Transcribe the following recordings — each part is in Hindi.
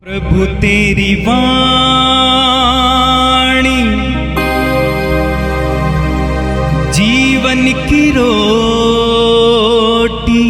प्रभु तेरी वाणी जीवन की रोटी,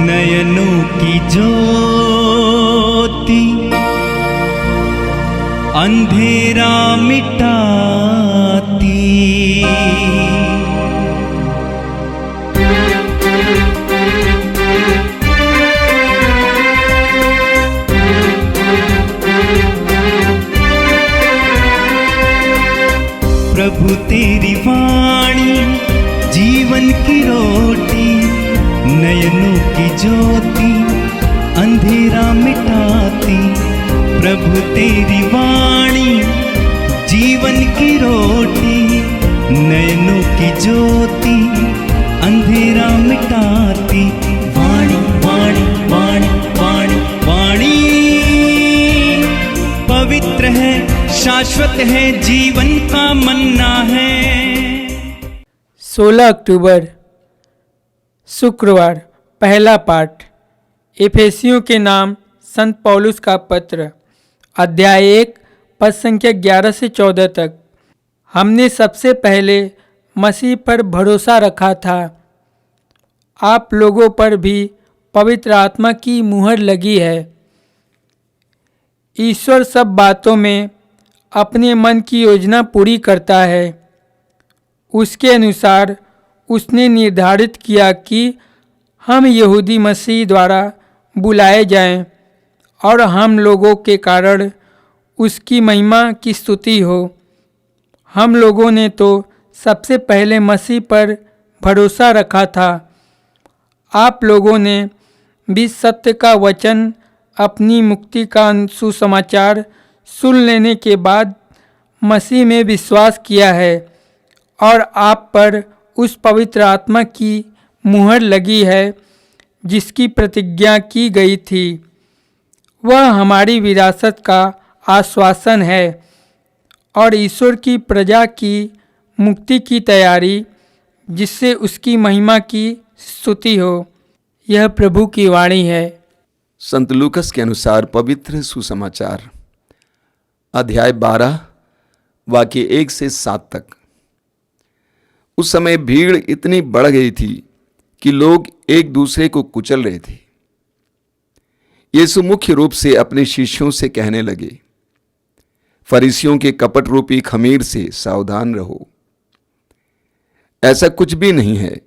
नयनों की ज्योति, अंधेरा मिटाती। प्रभु तेरी वाणी जीवन की रोटी, नयनों की ज्योति, अंधेरा मिटाती। प्रभु तेरी वाणी जीवन की रोटी, नयनों की ज्योति, अंधेरा मिटाती। वाणी वाणी वाणी वाणी वाणी पवित्र है, शाश्वत है, जीवन का मन्ना है। 16 अक्टूबर शुक्रवार। पहला पाठ एफेसियों के नाम संत पौलुस का पत्र, अध्याय 1 पद संख्या 11 से 14 तक। हमने सबसे पहले मसीह पर भरोसा रखा था। आप लोगों पर भी पवित्र आत्मा की मुहर लगी है। ईश्वर सब बातों में अपने मन की योजना पूरी करता है। उसके अनुसार उसने निर्धारित किया कि हम यहूदी मसीह द्वारा बुलाए जाएं और हम लोगों के कारण उसकी महिमा की स्तुति हो। हम लोगों ने तो सबसे पहले मसीह पर भरोसा रखा था। आप लोगों ने भी सत्य का वचन, अपनी मुक्ति का सुसमाचार सुन लेने के बाद मसीह में विश्वास किया है और आप पर उस पवित्र आत्मा की मुहर लगी है जिसकी प्रतिज्ञा की गई थी। वह हमारी विरासत का आश्वासन है और ईश्वर की प्रजा की मुक्ति की तैयारी, जिससे उसकी महिमा की स्तुति हो। यह प्रभु की वाणी है। संत लूकस के अनुसार पवित्र सुसमाचार, अध्याय 12 वाक्य 1 से 7 तक। उस समय भीड़ इतनी बढ़ गई थी कि लोग एक दूसरे को कुचल रहे थे। यीशु मुख्य रूप से अपने शिष्यों से कहने लगे, फरीसियों के कपट रूपी खमीर से सावधान रहो। ऐसा कुछ भी नहीं है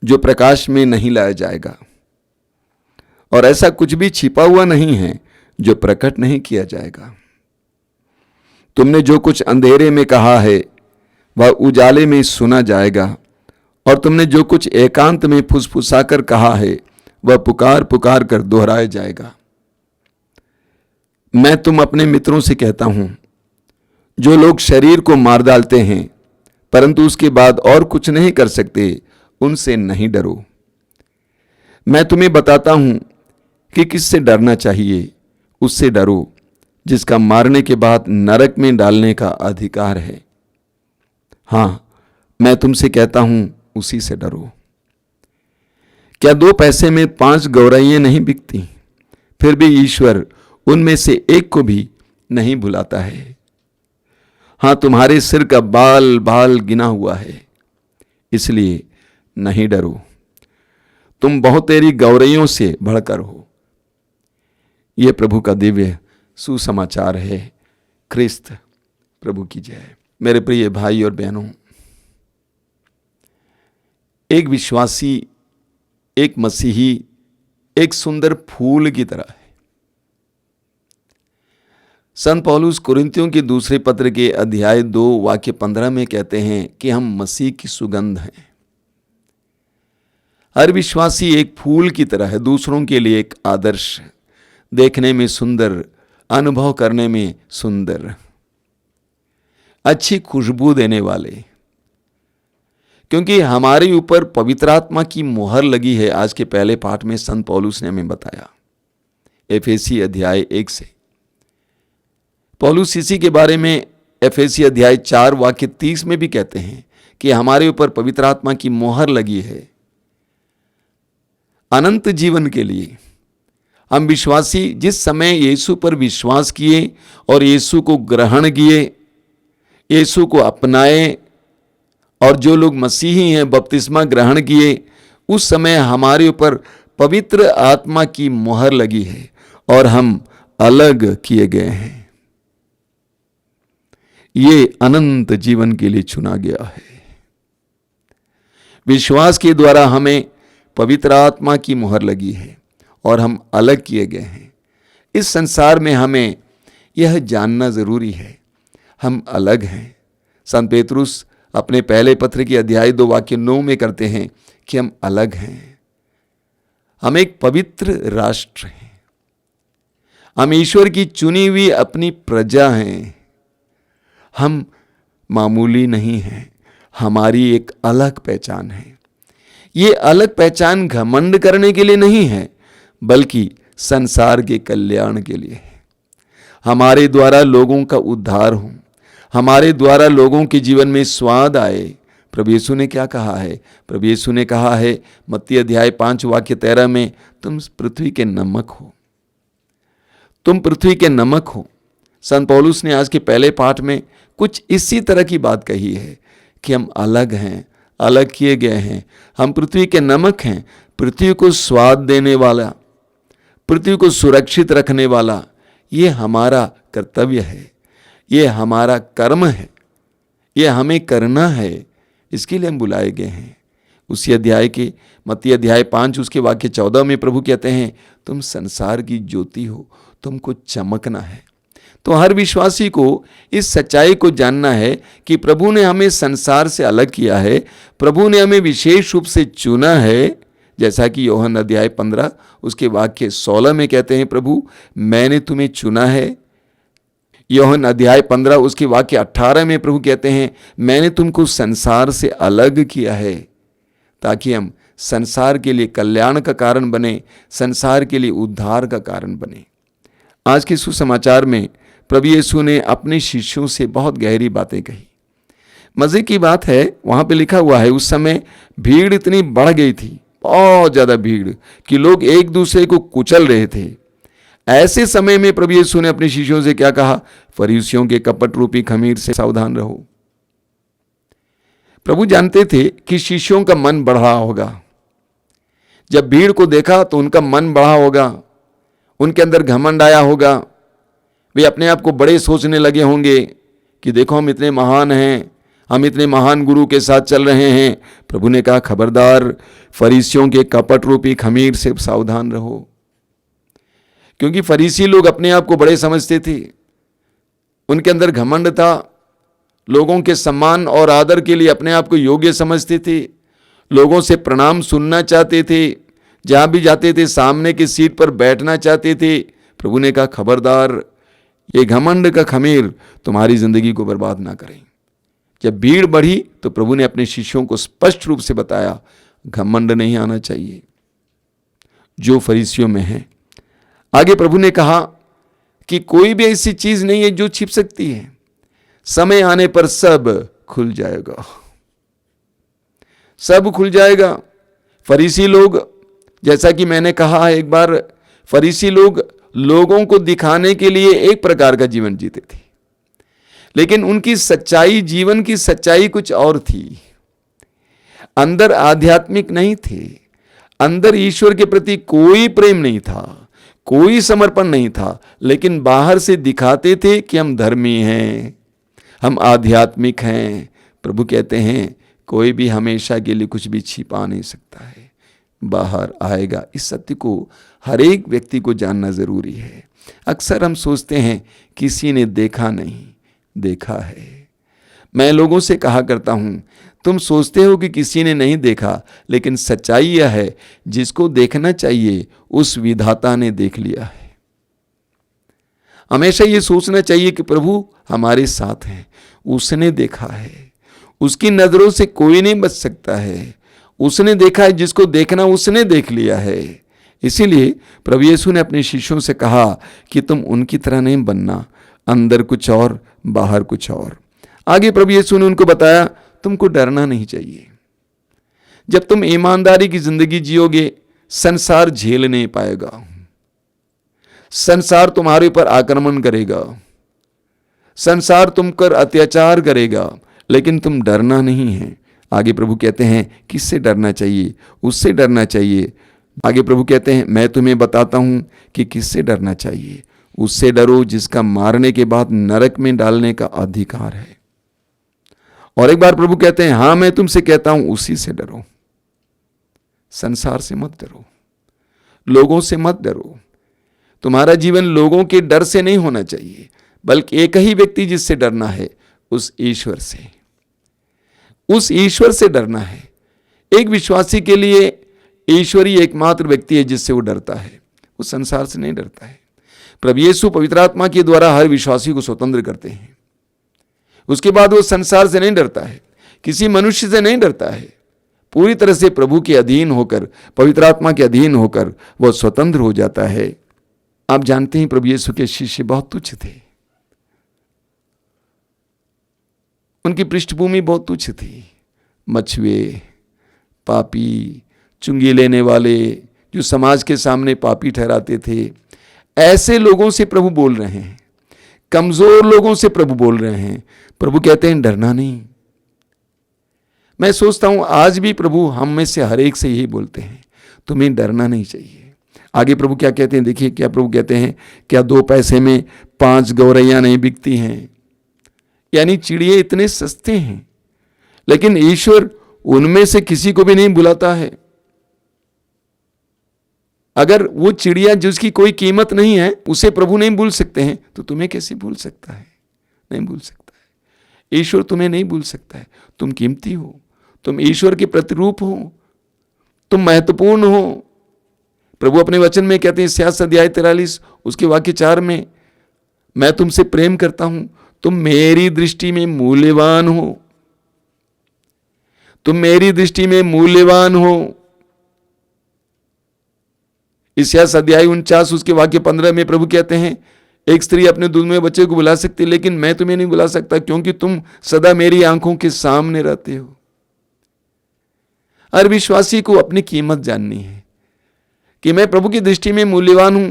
जो प्रकाश में नहीं लाया जाएगा, और ऐसा कुछ भी छिपा हुआ नहीं है जो प्रकट नहीं किया जाएगा। तुमने जो कुछ अंधेरे में कहा है वह उजाले में सुना जाएगा, और तुमने जो कुछ एकांत में फुसफुसाकर कहा है वह पुकार पुकार कर दोहराया जाएगा। मैं तुम अपने मित्रों से कहता हूं, जो लोग शरीर को मार डालते हैं परंतु उसके बाद और कुछ नहीं कर सकते, उनसे नहीं डरो। मैं तुम्हें बताता हूं कि किससे डरना चाहिए। उससे डरो जिसका मारने के बाद नरक में डालने का अधिकार है। हां, मैं तुमसे कहता हूं, उसी से डरो। क्या 2 पैसे में 5 गौरैयें नहीं बिकती? फिर भी ईश्वर उनमें से एक को भी नहीं भुलाता है। हां, तुम्हारे सिर का बाल बाल गिना हुआ है, इसलिए नहीं डरो। तुम बहुतेरी गौरैयों से बढ़कर हो। यह प्रभु का दिव्य सुसमाचार है। ख्रिस्त प्रभु की जय। मेरे प्रिय भाई और बहनों, एक विश्वासी, एक मसीही एक सुंदर फूल की तरह है। संत पौलुस कुरिन्थियों के दूसरे पत्र के अध्याय 2 वाक्य 15 में कहते हैं कि हम मसीह की सुगंध हैं। हर विश्वासी एक फूल की तरह है, दूसरों के लिए एक आदर्श, देखने में सुंदर, अनुभव करने में सुंदर, अच्छी खुशबू देने वाले, क्योंकि हमारे ऊपर पवित्र आत्मा की मुहर लगी है। आज के पहले पाठ में संत पौलुस ने हमें बताया, एफेसी अध्याय 1 से। पौलुस इसी के बारे में एफेसी अध्याय 4 वाक्य 30 में भी कहते हैं कि हमारे ऊपर पवित्र आत्मा की मुहर लगी है अनंत जीवन के लिए, हम विश्वासी जिस समय यीशु पर विश्वास किए और यीशु को ग्रहण किए, यीशु को अपनाए, और जो लोग मसीही हैं बपतिस्मा ग्रहण किए, उस समय हमारे ऊपर पवित्र आत्मा की मुहर लगी है और हम अलग किए गए हैं। ये अनंत जीवन के लिए चुना गया है। विश्वास के द्वारा हमें पवित्र आत्मा की मुहर लगी है और हम अलग किए गए हैं। इस संसार में हमें यह जानना जरूरी है, हम अलग हैं। संत पेतरुस अपने पहले पत्र की अध्याय 2 वाक्य 9 में करते हैं कि हम अलग हैं। हम एक पवित्र राष्ट्र हैं, हम ईश्वर की चुनी हुई अपनी प्रजा हैं। हम मामूली नहीं हैं, हमारी एक अलग पहचान है। ये अलग पहचान घमंड करने के लिए नहीं है, बल्कि संसार के कल्याण के लिए है। हमारे द्वारा लोगों का उद्धार हो, हमारे द्वारा लोगों के जीवन में स्वाद आए। प्रभु यीशु ने क्या कहा है? प्रभु यीशु ने कहा है मत्ती अध्याय 5 वाक्य 13 में, तुम पृथ्वी के नमक हो, तुम पृथ्वी के नमक हो। संत पौलुस ने आज के पहले पाठ में कुछ इसी तरह की बात कही है कि हम अलग हैं, अलग किए गए हैं। हम पृथ्वी के नमक हैं, पृथ्वी को स्वाद देने वाला, पृथ्वी को सुरक्षित रखने वाला, ये हमारा कर्तव्य है, ये हमारा कर्म है, ये हमें करना है। इसके लिए हम बुलाए गए हैं। उसी अध्याय के मत्ती अध्याय 5 उसके वाक्य 14 में प्रभु कहते हैं, तुम संसार की ज्योति हो, तुमको चमकना है। तो हर विश्वासी को इस सच्चाई को जानना है कि प्रभु ने हमें संसार से अलग किया है, प्रभु ने हमें विशेष रूप से चुना है। जैसा कि यूहन्ना अध्याय 15 उसके वाक्य 16 में कहते हैं, प्रभु मैंने तुम्हें चुना है। यूहन्ना अध्याय 15 उसके वाक्य 18 में प्रभु कहते हैं, मैंने तुमको संसार से अलग किया है ताकि हम संसार के लिए कल्याण का कारण बने, संसार के लिए उद्धार का कारण बने। आज के सुसमाचार में प्रभु यीशु ने अपने शिष्यों से बहुत गहरी बातें कही। मजे की बात है, वहां पे लिखा हुआ है, उस समय भीड़ इतनी बढ़ गई थी, बहुत ज्यादा भीड़, कि लोग एक दूसरे को कुचल रहे थे। ऐसे समय में प्रभु यीशु ने अपने शिष्यों से क्या कहा? फरीसियों के कपट रूपी खमीर से सावधान रहो। प्रभु जानते थे कि शिष्यों का मन बढ़ा होगा। जब भीड़ को देखा तो उनका मन बढ़ा होगा, उनके अंदर घमंड आया होगा, वे अपने आप को बड़े सोचने लगे होंगे कि देखो हम इतने महान हैं, हम इतने महान गुरु के साथ चल रहे हैं। प्रभु ने कहा खबरदार, फरीसियों के कपट रूपी खमीर से सावधान रहो। क्योंकि फरीसी लोग अपने आप को बड़े समझते थे, उनके अंदर घमंड था, लोगों के सम्मान और आदर के लिए अपने आप को योग्य समझते थे, लोगों से प्रणाम सुनना चाहते थे, जहां भी जाते थे सामने की सीट पर बैठना चाहते थे। प्रभु ने कहा खबरदार, ये घमंड का खमीर तुम्हारी जिंदगी को बर्बाद ना करें। जब भीड़ बढ़ी तो प्रभु ने अपने शिष्यों को स्पष्ट रूप से बताया, घमंड नहीं आना चाहिए जो फरीसियों में है। आगे प्रभु ने कहा कि कोई भी ऐसी चीज नहीं है जो छिप सकती है, समय आने पर सब खुल जाएगा, सब खुल जाएगा। फरीसी लोग, जैसा कि मैंने कहा एक बार, फरीसी लोग लोगों को दिखाने के लिए एक प्रकार का जीवन जीते थे, लेकिन उनकी सच्चाई, जीवन की सच्चाई कुछ और थी। अंदर आध्यात्मिक नहीं थे, अंदर ईश्वर के प्रति कोई प्रेम नहीं था, कोई समर्पण नहीं था, लेकिन बाहर से दिखाते थे कि हम धर्मी हैं, हम आध्यात्मिक हैं। प्रभु कहते हैं कोई भी हमेशा के लिए कुछ भी छिपा नहीं सकता है, बाहर आएगा। इस सत्य को हर एक व्यक्ति को जानना जरूरी है। अक्सर हम सोचते हैं किसी ने देखा नहीं, देखा है। मैं लोगों से कहा करता हूं, तुम सोचते हो कि किसी ने नहीं देखा, लेकिन सच्चाई यह है जिसको देखना चाहिए उस विधाता ने देख लिया है। हमेशा ये सोचना चाहिए कि प्रभु हमारे साथ हैं, उसने देखा है, उसकी नजरों से कोई नहीं बच सकता है, उसने देखा है, जिसको देखना उसने देख लिया है। इसीलिए प्रभु यीशु ने अपने शिष्यों से कहा कि तुम उनकी तरह नहीं बनना, अंदर कुछ और बाहर कुछ और। आगे प्रभु यीशु ने उनको बताया तुमको डरना नहीं चाहिए। जब तुम ईमानदारी की जिंदगी जियोगे, संसार झेल नहीं पाएगा। संसार तुम्हारे ऊपर आक्रमण करेगा, संसार तुम पर अत्याचार करेगा, लेकिन तुम डरना नहीं है। आगे प्रभु कहते हैं किससे डरना चाहिए? उससे डरना चाहिए। आगे प्रभु कहते हैं मैं तुम्हें बताता हूं कि किससे डरना चाहिए। उससे डरो जिसका मारने के बाद नरक में डालने का अधिकार है। और एक बार प्रभु कहते हैं हां मैं तुमसे कहता हूं उसी से डरो। संसार से मत डरो, लोगों से मत डरो। तुम्हारा जीवन लोगों के डर से नहीं होना चाहिए, बल्कि एक ही व्यक्ति जिससे डरना है, उस ईश्वर से, उस ईश्वर से डरना है। एक विश्वासी के लिए ईश्वर ही एकमात्र व्यक्ति है जिससे वो डरता है, वो संसार से नहीं डरता है। प्रभु यीशु पवित्र आत्मा के द्वारा हर विश्वासी को स्वतंत्र करते हैं। उसके बाद वो संसार से नहीं डरता है, किसी मनुष्य से नहीं डरता है। पूरी तरह से प्रभु के अधीन होकर, पवित्र आत्मा के अधीन होकर वह स्वतंत्र हो जाता है। आप जानते हैं प्रभु यीशु के शिष्य बहुत तुच्छ थे, उनकी पृष्ठभूमि बहुत तुच्छ थी। मछुए, पापी, चुंगी लेने वाले, जो समाज के सामने पापी ठहराते थे, ऐसे लोगों से प्रभु बोल रहे हैं, कमजोर लोगों से प्रभु बोल रहे हैं। प्रभु कहते हैं डरना नहीं। मैं सोचता हूं आज भी प्रभु हम में से हर एक से यही बोलते हैं, तुम्हें डरना नहीं चाहिए। आगे प्रभु क्या कहते हैं, देखिए क्या प्रभु कहते हैं, क्या 2 पैसे में 5 गौरैया नहीं बिकती हैं? यानी चिड़िए इतने सस्ते हैं, लेकिन ईश्वर उनमें से किसी को भी नहीं बुलाता है। अगर वो चिड़िया जिसकी कोई कीमत नहीं है उसे प्रभु नहीं भूल सकते हैं, तो तुम्हें कैसे भूल सकता है? नहीं भूल सकता है। ईश्वर तुम्हें नहीं भूल सकता है। तुम कीमती हो, तुम ईश्वर के प्रतिरूप हो, तुम महत्वपूर्ण हो। प्रभु अपने वचन में कहते हैं 66 अध्याय 43 उसके वाक्य 4 में, मैं तुमसे प्रेम करता हूं, तुम मेरी दृष्टि में मूल्यवान हो, तुम मेरी दृष्टि में मूल्यवान हो। इस्यास अध्याय 49 उसके वाक्य 15 में प्रभु कहते हैं एक स्त्री अपने दूध में बच्चे को बुला सकती, लेकिन मैं तुम्हें नहीं बुला सकता, क्योंकि तुम सदा मेरी आंखों के सामने रहते हो। हर विश्वासी को अपनी कीमत जाननी है कि मैं प्रभु की दृष्टि में मूल्यवान हूं।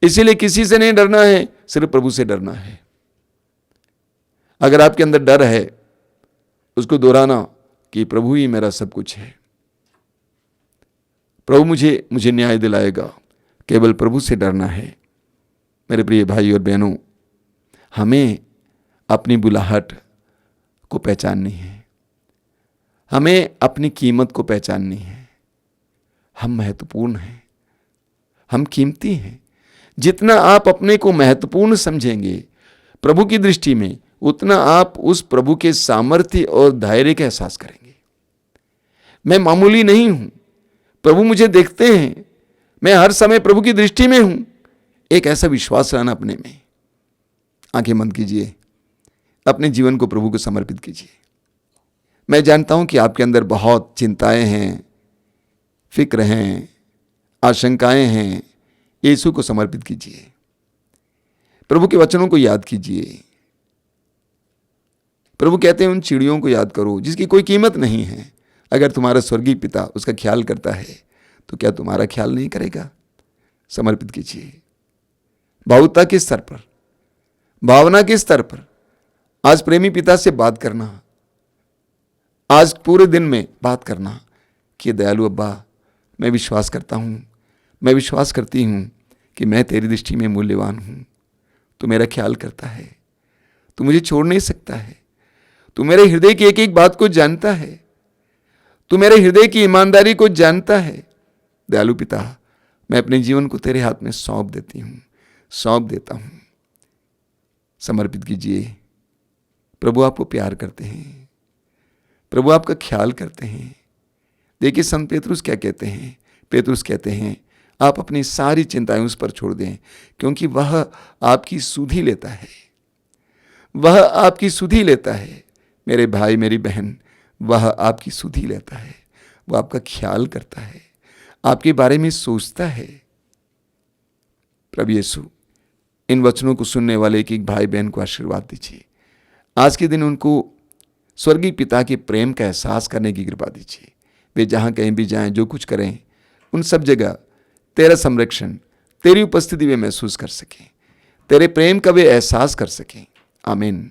इसीलिए किसी से नहीं डरना है, सिर्फ प्रभु से डरना है। अगर आपके अंदर डर है, उसको दोहराना कि प्रभु ही मेरा सब कुछ है, प्रभु मुझे न्याय दिलाएगा। केवल प्रभु से डरना है। मेरे प्रिय भाई और बहनों, हमें अपनी बुलाहट को पहचाननी है, हमें अपनी कीमत को पहचाननी है। हम महत्वपूर्ण हैं, हम कीमती हैं। जितना आप अपने को महत्वपूर्ण समझेंगे प्रभु की दृष्टि में, उतना आप उस प्रभु के सामर्थ्य और धैर्य का एहसास करेंगे। मैं मामूली नहीं हूं, प्रभु मुझे देखते हैं, मैं हर समय प्रभु की दृष्टि में हूं। एक ऐसा विश्वास लाना अपने में। आंखें बंद कीजिए, अपने जीवन को प्रभु को समर्पित कीजिए। मैं जानता हूं कि आपके अंदर बहुत चिंताएं हैं, फिक्र हैं, आशंकाएं हैं। यीशु को समर्पित कीजिए, प्रभु के वचनों को याद कीजिए। प्रभु कहते हैं उन चिड़ियों को याद करो जिसकी कोई कीमत नहीं है। अगर तुम्हारा स्वर्गीय पिता उसका ख्याल करता है, तो क्या तुम्हारा ख्याल नहीं करेगा? समर्पित कीजिए। भावुकता के स्तर पर, भावना के स्तर पर आज प्रेमी पिता से बात करना, आज पूरे दिन में बात करना कि दयालु अब्बा, मैं विश्वास करता हूं, मैं विश्वास करती हूं कि मैं तेरी दृष्टि में मूल्यवान हूं। तू मेरा ख्याल करता है, तू मुझे छोड़ नहीं सकता है, तू मेरे हृदय की एक एक बात को जानता है, तू मेरे हृदय की ईमानदारी को जानता है। दयालु पिता, मैं अपने जीवन को तेरे हाथ में सौंप देती हूं, सौंप देता हूं। समर्पित कीजिए। प्रभु आपको प्यार करते हैं, प्रभु आपका ख्याल करते हैं। देखिए संत पेतरुस क्या कहते हैं। पेतरुस कहते हैं आप अपनी सारी चिंताएं उस पर छोड़ दें, क्योंकि वह आपकी सुधि लेता है, वह आपकी सुधि लेता है। मेरे भाई मेरी बहन, वह आपकी सुधि लेता है, वह आपका ख्याल करता है, आपके बारे में सोचता है। प्रभु यीशु इन वचनों को सुनने वाले एक एक भाई बहन को आशीर्वाद दीजिए। आज के दिन उनको स्वर्गीय पिता के प्रेम का एहसास करने की कृपा दीजिए। वे जहाँ कहीं भी जाएं, जो कुछ करें, उन सब जगह तेरा संरक्षण, तेरी उपस्थिति वे महसूस कर सकें, तेरे प्रेम का वे एहसास कर सकें। आमीन।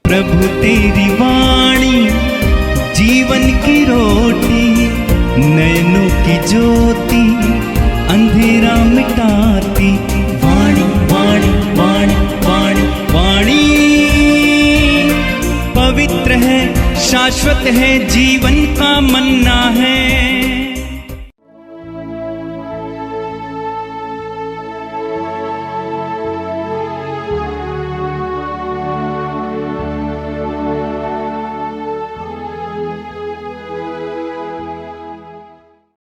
प्रभु तेरी वाणी जीवन की रोटी, नयनों की ज्योति अंधेरा मिटाती। वाणी वाणी वाणी वाणी वाणी पवित्र है, शाश्वत है, जीवन का मन्ना है।